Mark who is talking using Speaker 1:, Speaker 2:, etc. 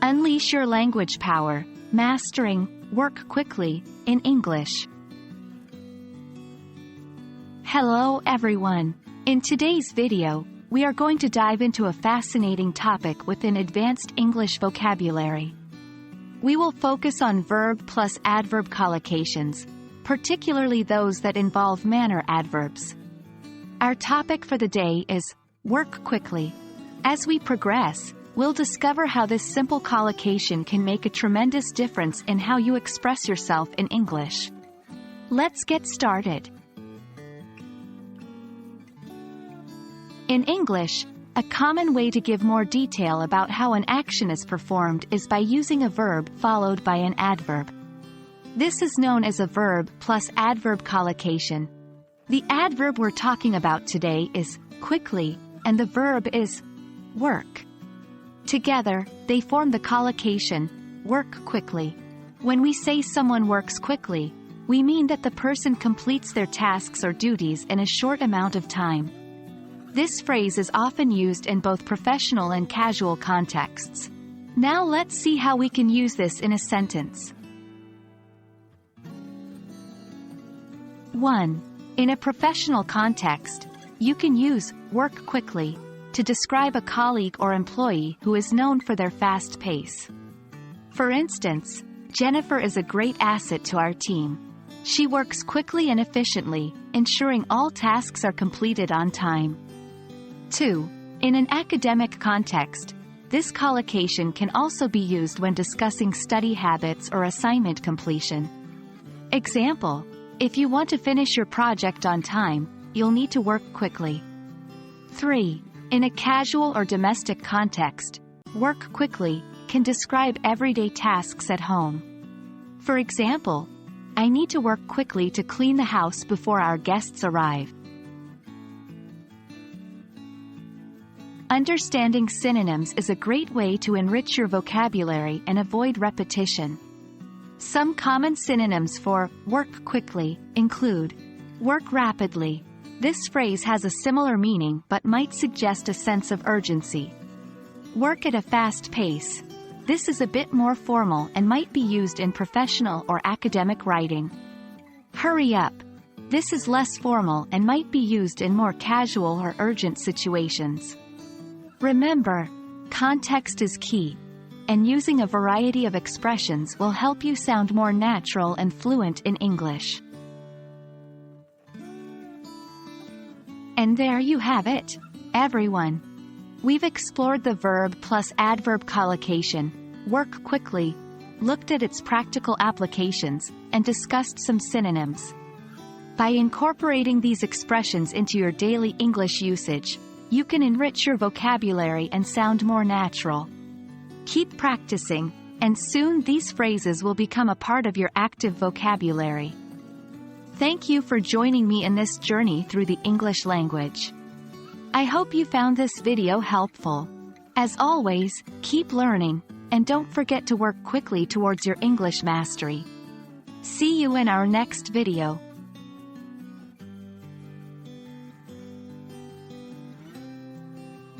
Speaker 1: Unleash your language power, mastering work quickly in English. Hello everyone. In today's video, we are going to dive into a fascinating topic within advanced English vocabulary. We will focus on verb plus adverb collocations, particularly those that involve manner adverbs. Our topic for the day is work quickly. As we progress, we'll discover how this simple collocation can make a tremendous difference in how you express yourself in English. Let's get started. In English, a common way to give more detail about how an action is performed is by using a verb followed by an adverb. This is known as a verb plus adverb collocation. The adverb we're talking about today is quickly, and the verb is work. Together, they form the collocation, work quickly. When we say someone works quickly, we mean that the person completes their tasks or duties in a short amount of time. This phrase is often used in both professional and casual contexts. Now let's see how we can use this in a sentence. 1. In a professional context, you can use work quickly to describe a colleague or employee who is known for their fast pace. For instance, Jennifer is a great asset to our team. She works quickly and efficiently, ensuring all tasks are completed on time. 2. In an academic context, this collocation can also be used when discussing study habits or assignment completion. Example: if you want to finish your project on time, you'll need to work quickly. 3. In a casual or domestic context, work quickly can describe everyday tasks at home. For example, I need to work quickly to clean the house before our guests arrive. Understanding synonyms is a great way to enrich your vocabulary and avoid repetition. Some common synonyms for work quickly include work rapidly. This phrase has a similar meaning but might suggest a sense of urgency. Work at a fast pace. This is a bit more formal and might be used in professional or academic writing. Hurry up. This is less formal and might be used in more casual or urgent situations. Remember, context is key, and using a variety of expressions will help you sound more natural and fluent in English. And there you have it, everyone. We've explored the verb plus adverb collocation, work quickly, looked at its practical applications, and discussed some synonyms. By incorporating these expressions into your daily English usage, you can enrich your vocabulary and sound more natural. Keep practicing, and soon these phrases will become a part of your active vocabulary. Thank you for joining me in this journey through the English language. I hope you found this video helpful. As always, keep learning, and don't forget to work quickly towards your English mastery. See you in our next video.